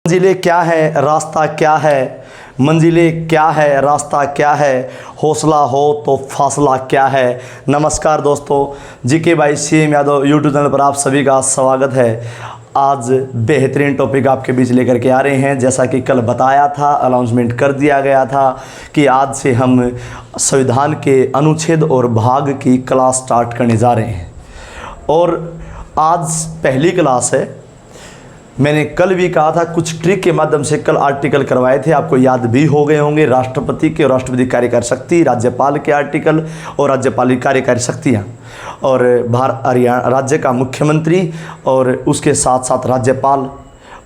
मंजिलें क्या है रास्ता क्या है, मंजिलें क्या है रास्ता क्या है, हौसला हो तो फासला क्या है। नमस्कार दोस्तों, जीके भाई सीएम यादव यूट्यूब चैनल पर आप सभी का स्वागत है। आज बेहतरीन टॉपिक आपके बीच लेकर के आ रहे हैं। जैसा कि कल बताया था, अनाउंसमेंट कर दिया गया था कि आज से हम संविधान के अनुच्छेद और भाग की क्लास स्टार्ट करने जा रहे हैं और आज पहली क्लास है। मैंने कल भी कहा था कुछ ट्रिक के माध्यम से कल आर्टिकल करवाए थे, आपको याद भी हो गए होंगे। राष्ट्रपति के और राष्ट्रपति कार्यकारी शक्ति, राज्यपाल के आर्टिकल और राज्यपाल की कार्यकारी शक्तियाँ, और हरियाणा राज्य का मुख्यमंत्री और उसके साथ साथ राज्यपाल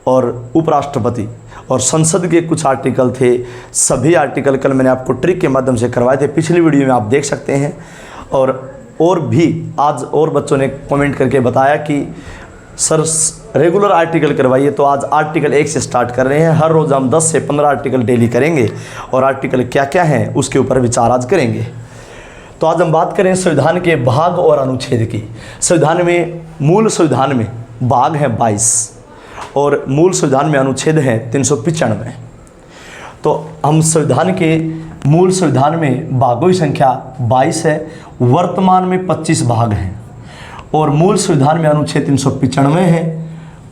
और उपराष्ट्रपति और संसद के कुछ आर्टिकल थे। सभी आर्टिकल कल मैंने आपको ट्रिक के माध्यम से करवाए थे, पिछली वीडियो में आप देख सकते हैं। और भी आज और बच्चों ने कमेंट करके बताया कि सर रेगुलर आर्टिकल करवाइए, तो आज आर्टिकल 1 से स्टार्ट कर रहे हैं। हर रोज़ हम 10 से 15 आर्टिकल डेली करेंगे और आर्टिकल क्या क्या हैं उसके ऊपर विचार आज करेंगे। तो आज हम बात करें संविधान के भाग और अनुच्छेद की। संविधान में, मूल संविधान में भाग हैं 22 और मूल संविधान में अनुच्छेद हैं 395। तो हम संविधान के मूल संविधान में भागों की संख्या 22 है, वर्तमान में 25 भाग हैं और मूल संविधान में अनुच्छेद 395 है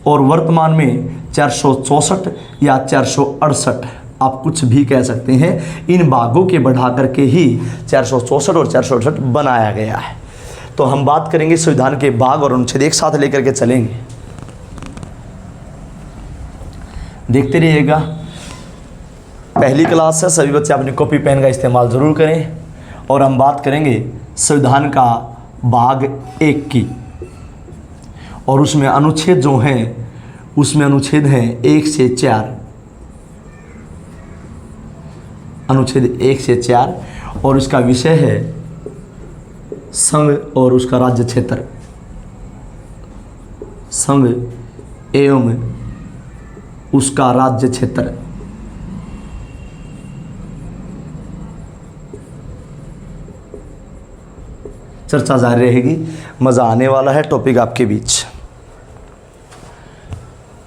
और वर्तमान में 464 या 468, आप कुछ भी कह सकते हैं। इन भागों के बढ़ा करके ही 464 और 468 बनाया गया है। तो हम बात करेंगे संविधान के भाग और अनुच्छेद एक साथ लेकर के चलेंगे, देखते रहिएगा। पहली क्लास है, सभी बच्चे अपनी कॉपी पेन का इस्तेमाल ज़रूर करें। और हम बात करेंगे संविधान का भाग 1 की, और उसमें अनुच्छेद जो हैं उसमें अनुच्छेद हैं 1 से 4, अनुच्छेद 1 से 4, और इसका विषय है संघ और उसका राज्य क्षेत्र, संघ एवं उसका राज्य क्षेत्र। चर्चा जारी रहेगी, मज़ा आने वाला है टॉपिक आपके बीच।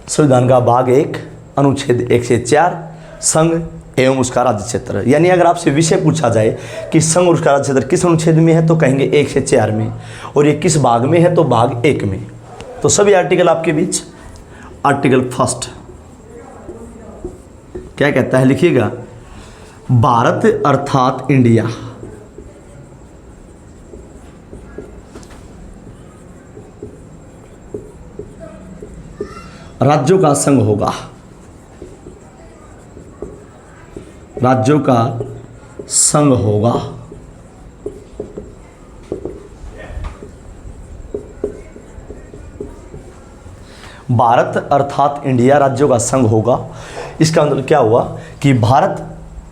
संविधान का भाग 1 अनुच्छेद 1 से 4, संघ एवं उसका राज्य क्षेत्र। यानी अगर आपसे विषय पूछा जाए कि संघ और उसका राज्य क्षेत्र किस अनुच्छेद में है, तो कहेंगे 1 से 4 में, और ये किस भाग में है, तो भाग 1 में। तो सभी आर्टिकल आपके बीच। आर्टिकल फर्स्ट क्या कहता है, लिखिएगा। भारत अर्थात इंडिया राज्यों का संघ होगा, राज्यों का संघ होगा। भारत अर्थात इंडिया राज्यों का संघ होगा। इसका मतलब क्या हुआ कि भारत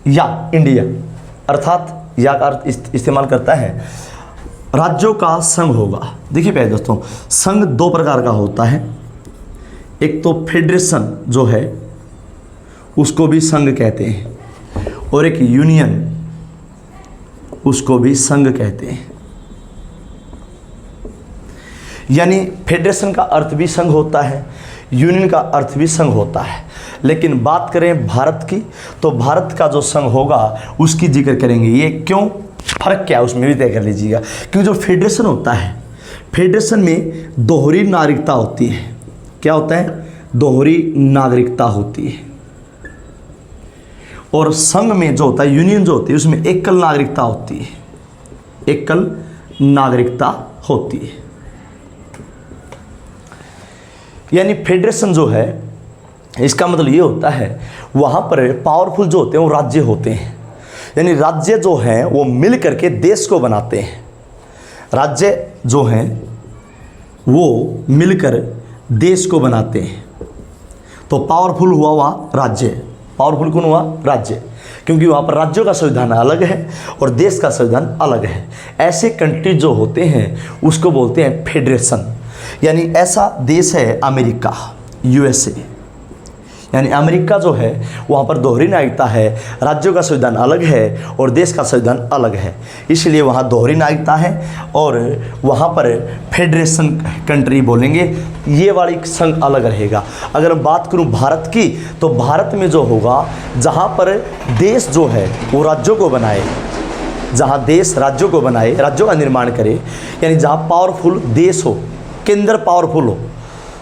या इंडिया, अर्थात या का अर्थ इस्तेमाल करता है, राज्यों का संघ होगा। देखिए पहले दोस्तों, संघ 2 प्रकार का होता है। एक तो फेडरेशन जो है उसको भी संघ कहते हैं, और एक यूनियन, उसको भी संघ कहते हैं। यानी फेडरेशन का अर्थ भी संघ होता है, यूनियन का अर्थ भी संघ होता है। लेकिन बात करें भारत की, तो भारत का जो संघ होगा उसकी जिक्र करेंगे। ये क्यों, फर्क क्या है उसमें भी तय कर लीजिएगा। क्योंकि जो फेडरेशन होता है, फेडरेशन में दोहरी नागरिकता होती है। क्या होता है, दोहरी नागरिकता होती है। और संघ में जो होता है, यूनियन जो होती है, उसमें एकल नागरिकता होती है, एकल नागरिकता होती है। यानी फेडरेशन जो है, इसका मतलब ये होता है वहाँ पर पावरफुल जो होते हैं वो राज्य होते हैं। यानी राज्य जो हैं वो मिल करके देश को बनाते हैं। राज्य जो हैं वो मिलकर देश को बनाते हैं। तो पावरफुल हुआ वहाँ राज्य। पावरफुल कौन हुआ, राज्य, क्योंकि वहाँ पर राज्यों का संविधान अलग है और देश का संविधान अलग है। ऐसे कंट्री जो होते हैं उसको बोलते हैं फेडरेशन। यानी ऐसा देश है अमेरिका, यूएसए, यानी अमेरिका जो है वहाँ पर दोहरी नागरिकता है, राज्यों का संविधान अलग है और देश का संविधान अलग है, इसलिए वहाँ दोहरी नागरिकता है और वहाँ पर फेडरेशन कंट्री बोलेंगे, ये वाली संघ अलग रहेगा। अगर मैं बात करूँ भारत की, तो भारत में जो होगा, जहाँ पर देश जो है वो राज्यों को बनाए, जहाँ देश राज्यों को बनाए, राज्यों का निर्माण करे, यानी जहाँ पावरफुल देश हो, केंद्र पावरफुल हो,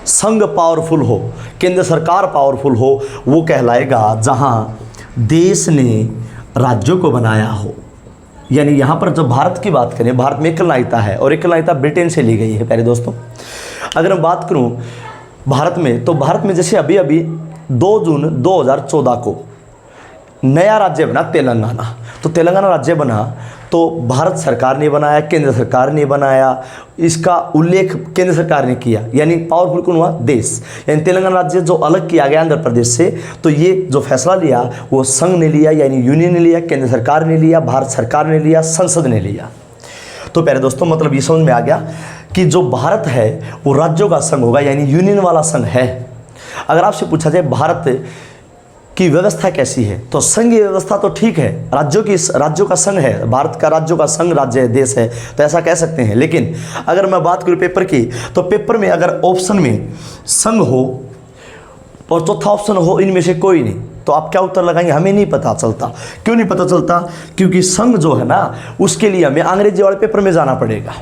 संघ पावरफुल हो, केंद्र सरकार पावरफुल हो, वो कहलाएगा जहाँ देश ने राज्यों को बनाया हो। यानी यहाँ पर जो भारत की बात करें, भारत में एकल नागरिकता है और एकल नागरिकता ब्रिटेन से ली गई है प्यारे दोस्तों। अगर मैं बात करूँ भारत में, तो भारत में जैसे अभी अभी 2 जून 2014 को नया राज्य बना तेलंगाना। तो तेलंगाना राज्य बना तो भारत सरकार ने बनाया, केंद्र सरकार ने बनाया, इसका उल्लेख केंद्र सरकार ने किया, यानी पावरफुल कौन हुआ? देश। यानी तेलंगाना राज्य जो अलग किया गया आंध्र प्रदेश से, तो ये जो फैसला लिया वो संघ ने लिया, यानी यूनियन ने लिया, केंद्र सरकार ने लिया, भारत सरकार ने लिया, संसद ने लिया। तो प्यारे दोस्तों, मतलब ये समझ में आ गया कि जो भारत है वो राज्यों का संघ होगा, यानी यूनियन वाला संघ है। अगर आपसे पूछा जाए भारत की व्यवस्था कैसी है, तो संघीय व्यवस्था तो ठीक है, राज्यों का संघ है, भारत का राज्यों का संघ राज्य है, देश है, तो ऐसा कह सकते हैं। लेकिन अगर मैं बात करूं पेपर की, तो पेपर में अगर ऑप्शन में संघ हो और चौथा ऑप्शन हो इनमें से कोई नहीं, तो आप क्या उत्तर लगाएंगे? हमें नहीं पता चलता। क्यों नहीं पता चलता? क्योंकि संघ जो है ना, उसके लिए हमें अंग्रेजी वाले पेपर में जाना पड़ेगा।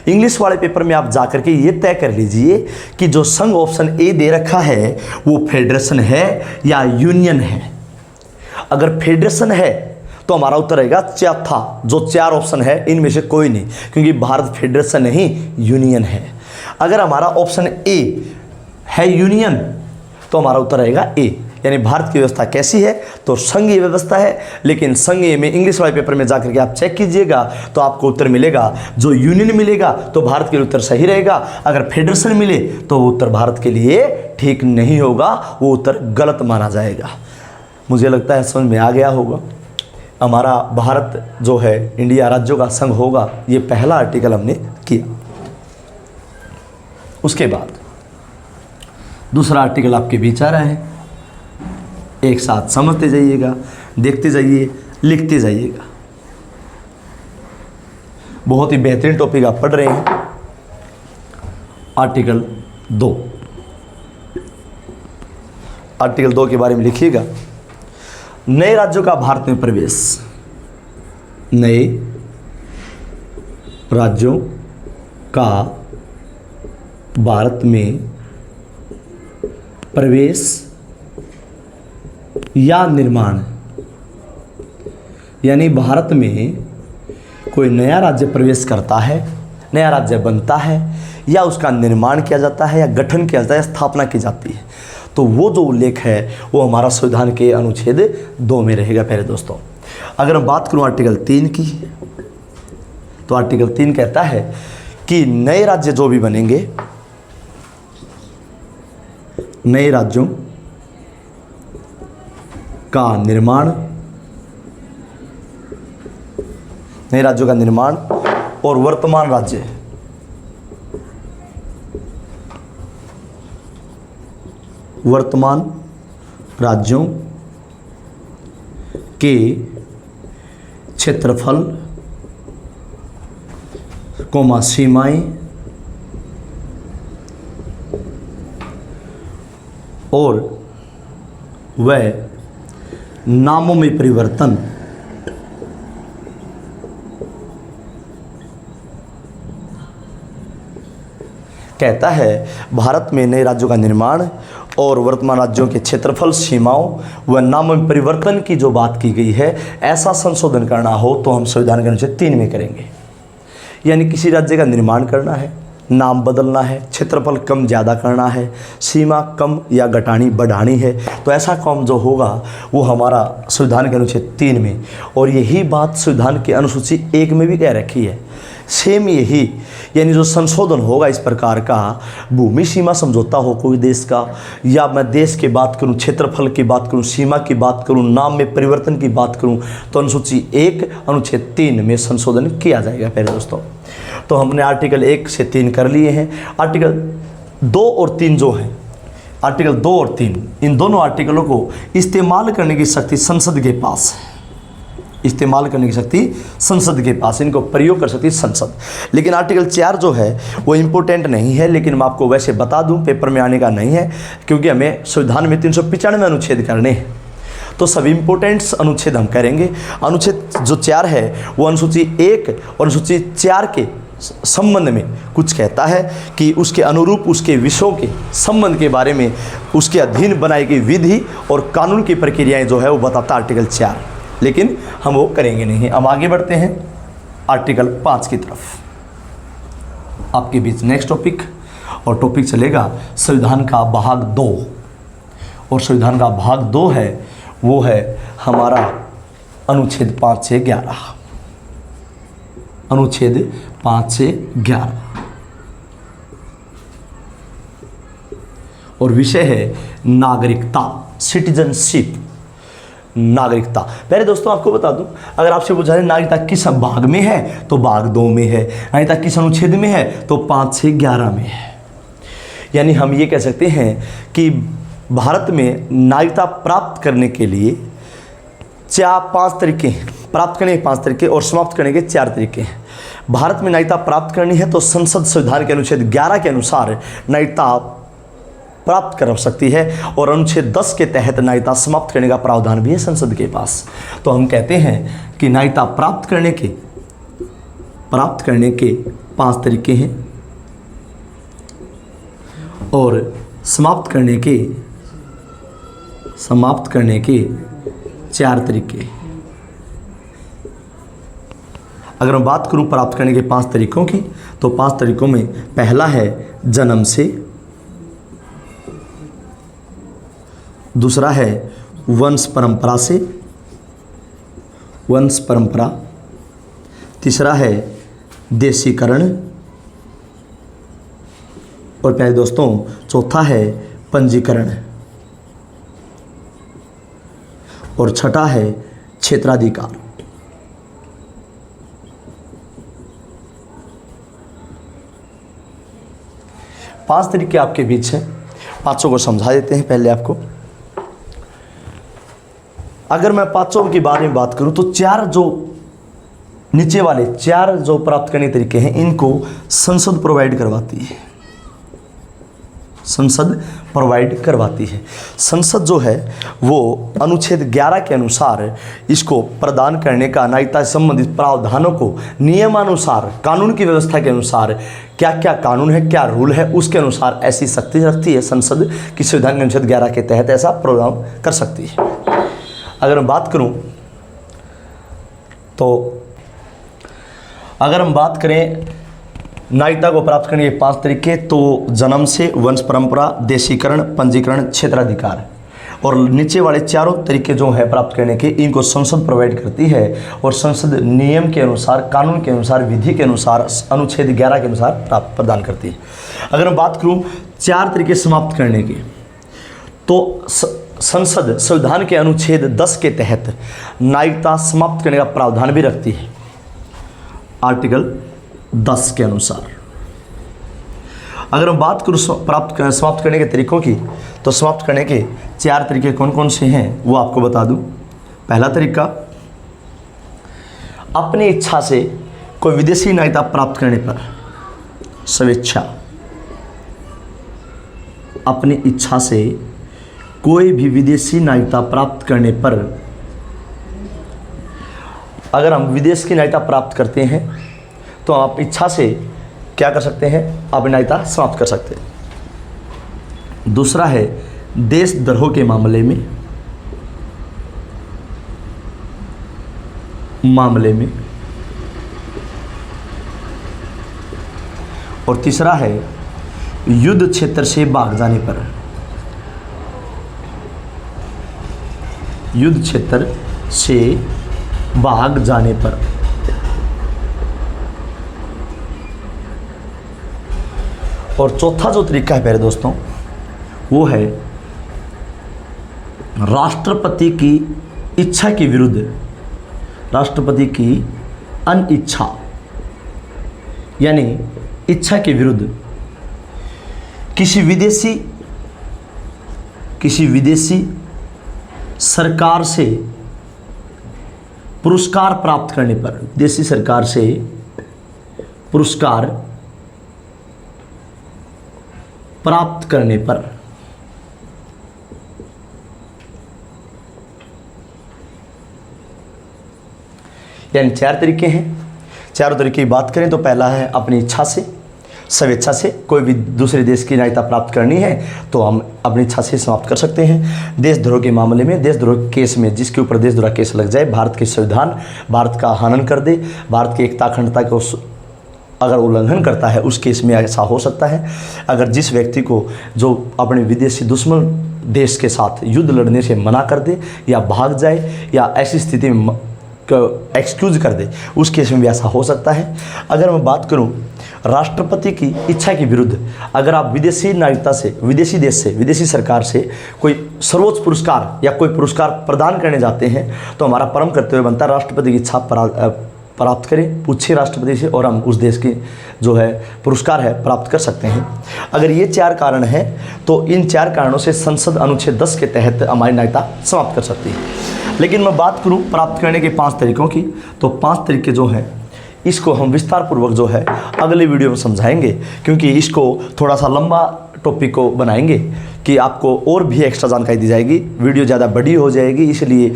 इंग्लिश वाले पेपर में आप जाकर के ये तय कर लीजिए कि जो संघ ऑप्शन ए दे रखा है वो फेडरेशन है या यूनियन है। अगर फेडरेशन है तो हमारा उत्तर रहेगा चौथा, जो 4 ऑप्शन है इनमें से कोई नहीं, क्योंकि भारत फेडरेशन नहीं यूनियन है। अगर हमारा ऑप्शन ए है यूनियन, तो हमारा उत्तर रहेगा ए, यानी भारत की व्यवस्था कैसी है? तो संघीय व्यवस्था है। लेकिन संघीय में इंग्लिश वाले पेपर में जाकर के आप चेक कीजिएगा तो आपको उत्तर मिलेगा जो यूनियन मिलेगा, तो भारत के लिए उत्तर सही रहेगा। अगर फेडरेशन मिले तो वो उत्तर भारत के लिए ठीक नहीं होगा, वो उत्तर गलत माना जाएगा। मुझे लगता है समझ में आ गया होगा। हमारा भारत जो है इंडिया राज्यों का संघ होगा, ये पहला आर्टिकल हमने किया। उसके बाद दूसरा आर्टिकल आपके बीच आ रहा है, एक साथ समझते जाइएगा, देखते जाइए, लिखते जाइएगा। बहुत ही बेहतरीन टॉपिक आप पढ़ रहे हैं। आर्टिकल 2, आर्टिकल 2 के बारे में लिखिएगा। नए राज्यों का भारत में प्रवेश, नए राज्यों का भारत में प्रवेश या निर्माण, यानी भारत में कोई नया राज्य प्रवेश करता है, नया राज्य बनता है, या उसका निर्माण किया जाता है, या गठन किया जाता है, स्थापना की जाती है, तो वो जो उल्लेख है वो हमारा संविधान के अनुच्छेद 2 में रहेगा प्यारे दोस्तों। अगर मैं बात करूं आर्टिकल 3 की, तो आर्टिकल 3 कहता है कि नए राज्य जो भी बनेंगे, नए राज्यों का निर्माण, नए राज्यों का निर्माण और वर्तमान राज्य, वर्तमान राज्यों के क्षेत्रफल, सीमाएं और वह नामों में परिवर्तन, कहता है भारत में नए राज्यों का निर्माण और वर्तमान राज्यों के क्षेत्रफल, सीमाओं व नामों में परिवर्तन की जो बात की गई है, ऐसा संशोधन करना हो तो हम संविधान के अनुच्छेद 3 में करेंगे। यानी किसी राज्य का निर्माण करना है, नाम बदलना है, क्षेत्रफल कम ज़्यादा करना है, सीमा कम या घटानी बढ़ानी है, तो ऐसा काम जो होगा वो हमारा संविधान के अनुच्छेद 3 में, और यही बात संविधान के अनुसूची 1 में भी कह रखी है। सेम यही, यानी जो संशोधन होगा इस प्रकार का, भूमि सीमा समझौता हो कोई देश का, या मैं देश की बात करूं, क्षेत्रफल की बात करूं, सीमा की बात करूं, नाम में परिवर्तन की बात करूं, तो अनुसूची 1 अनुच्छेद 3 में संशोधन किया जाएगा पहले दोस्तों। तो हमने आर्टिकल 1 से 3 कर लिए हैं। आर्टिकल 2 और 3 जो हैं आर्टिकल 2 और 3, इन दोनों आर्टिकलों को इस्तेमाल करने की शक्ति संसद के पास है। इस्तेमाल करने की शक्ति संसद के पास, इनको प्रयोग कर सकती है संसद। लेकिन आर्टिकल 4 जो है वो इम्पोर्टेंट नहीं है, लेकिन मैं आपको वैसे बता दूं, पेपर में आने का नहीं है, क्योंकि हमें संविधान में 395 अनुच्छेद करने हैं, तो सभी इंपॉर्टेंट अनुच्छेद हम करेंगे। अनुच्छेद जो 4 है वो अनुसूची 1 और अनुसूची 4 के संबंध में कुछ कहता है कि उसके अनुरूप उसके विषयों के संबंध के बारे में उसके अधीन बनाई गई विधि और कानून की प्रक्रियाएं जो है वो बताता आर्टिकल 4, लेकिन हम वो करेंगे नहीं। हम आगे बढ़ते हैं आर्टिकल 5 की तरफ। आपके बीच नेक्स्ट टॉपिक, और टॉपिक चलेगा संविधान का भाग 2, और संविधान का भाग 2 है वो है हमारा अनुच्छेद 5 से 11। अनुच्छेद 5 से 11 और विषय है नागरिकता, सिटीजनशिप, नागरिकता। पहले दोस्तों आपको बता दूं, अगर आपसे पूछा जाए नागरिकता किस भाग में है तो भाग 2 में है, नागरिकता किस अनुच्छेद में है तो 5 से 11 में है। यानी हम ये कह सकते हैं कि भारत में नागरिकता प्राप्त करने के लिए 5 तरीके हैं, प्राप्त करने के 5 तरीके और समाप्त करने के 4 तरीके हैं। भारत में नागरिकता प्राप्त करनी है तो संसद संविधान के अनुच्छेद 11 के अनुसार नागरिकता प्राप्त कर सकती है, और अनुच्छेद 10 के तहत नागरिकता समाप्त करने का प्रावधान भी है संसद के पास। तो हम कहते हैं कि नागरिकता प्राप्त करने के 5 तरीके हैं और समाप्त करने के 4 तरीके। अगर मैं बात करूं प्राप्त करने के 5 तरीकों की, तो 5 तरीकों में पहला है जन्म से, दूसरा है वंश परंपरा से, वंश परंपरा, तीसरा है देशीकरण, और प्यारे दोस्तों चौथा है पंजीकरण, और छठा है क्षेत्राधिकार। पांच तरीके आपके बीच हैं, पांचों को समझा देते हैं पहले आपको। अगर मैं पांचों के बारे में बात करूं तो 4 जो नीचे वाले 4 जो प्राप्त करने के तरीके हैं इनको संसद प्रोवाइड करवाती है, संसद प्रोवाइड करवाती है। संसद जो है वो अनुच्छेद 11 के अनुसार इसको प्रदान करने का, नागरिकता से संबंधित प्रावधानों को नियमानुसार, कानून की व्यवस्था के अनुसार क्या क्या कानून है, क्या रूल है, उसके अनुसार ऐसी शक्ति रखती है संसद कि संविधान के अनुच्छेद 11 के तहत ऐसा प्रोग्राम कर सकती है। अगर मैं बात करूं तो अगर हम बात करें नागरिकता को प्राप्त करने के 5 तरीके, तो जन्म से, वंश परंपरा, देशीकरण, पंजीकरण, क्षेत्राधिकार, और नीचे वाले 4 तरीके जो है प्राप्त करने के, इनको संसद प्रोवाइड करती है और संसद नियम के अनुसार, कानून के अनुसार, विधि के अनुसार, अनुच्छेद 11 के अनुसार प्राप्त प्रदान करती है। अगर मैं बात करूं 4 तरीके समाप्त करने की, तो संसद संविधान के अनुच्छेद 10 के तहत नागरिकता समाप्त करने का प्रावधान भी रखती है, आर्टिकल 10 के अनुसार। अगर हम बात करूं समाप्त करने के तरीकों की, तो समाप्त करने के 4 तरीके कौन कौन से हैं वो आपको बता दूं। पहला तरीका, अपनी इच्छा से कोई विदेशी नागरिकता प्राप्त करने पर, स्वेच्छा, अपनी इच्छा से कोई भी विदेशी नागरिकता प्राप्त करने पर, अगर हम विदेश की नागरिकता प्राप्त करते हैं तो आप इच्छा से क्या कर सकते हैं, अपनी नागरिकता समाप्त कर सकते हैं। दूसरा है देशद्रोह के मामले में, और तीसरा है युद्ध क्षेत्र से भाग जाने पर, युद्ध क्षेत्र से भाग जाने पर। और चौथा जो तरीका है प्यारे दोस्तों वो है राष्ट्रपति की इच्छा के विरुद्ध, राष्ट्रपति की अनिच्छा यानी इच्छा के विरुद्ध किसी विदेशी किसी विदेशी सरकार से पुरस्कार प्राप्त करने पर, विदेशी सरकार से पुरस्कार प्राप्त करने पर यानी 4 तरीके हैं। चारों तरीके की बात करें तो पहला है अपनी इच्छा से, स्वेच्छा से कोई भी दूसरे देश की नागरिकता प्राप्त करनी है तो हम अपनी इच्छा से समाप्त कर सकते हैं। देशद्रोह के मामले में, देशद्रोह केस में जिसके ऊपर देशद्रोह केस लग जाए, भारत के संविधान, भारत का हनन कर दे, भारत की एकता अखंडता को अगर उल्लंघन करता है, उस केस में ऐसा हो सकता है। अगर जिस व्यक्ति को जो अपने विदेशी दुश्मन देश के साथ युद्ध लड़ने से मना कर दे या भाग जाए या ऐसी स्थिति में एक्सक्यूज कर दे, उस केस में भी ऐसा हो सकता है। अगर मैं बात करूं राष्ट्रपति की इच्छा के विरुद्ध, अगर आप विदेशी नागरिकता से, विदेशी देश से, विदेशी सरकार से कोई सर्वोच्च पुरस्कार या कोई पुरस्कार प्रदान करने जाते हैं तो हमारा परम कर्तव्य बनता है राष्ट्रपति की इच्छा प्राप्त करें, पूछे राष्ट्रपति से और हम उस देश की जो है पुरस्कार है प्राप्त कर सकते हैं। अगर ये 4 कारण हैं तो इन 4 कारणों से संसद अनुच्छेद 10 के तहत हमारी नागरिकता समाप्त कर सकती है। लेकिन मैं बात करूं प्राप्त करने के 5 तरीकों की, तो 5 तरीके जो हैं इसको हम विस्तार पूर्वक जो है अगले वीडियो में समझाएंगे, क्योंकि इसको थोड़ा सा लंबा टॉपिक को बनाएंगे कि आपको और भी एक्स्ट्रा जानकारी दी जाएगी, वीडियो ज़्यादा बड़ी हो जाएगी। इसलिए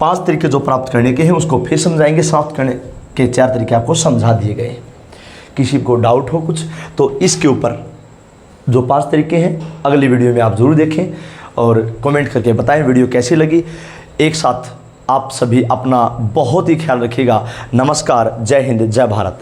5 तरीके जो प्राप्त करने के हैं उसको फिर समझाएंगे, समाप्त करने के 4 तरीके आपको समझा दिए गए। किसी को डाउट हो कुछ तो इसके ऊपर जो 5 तरीके हैं अगली वीडियो में आप ज़रूर देखें और कमेंट करके बताएं वीडियो कैसी लगी। एक साथ आप सभी अपना बहुत ही ख्याल रखिएगा। नमस्कार, जय हिंद, जय भारत।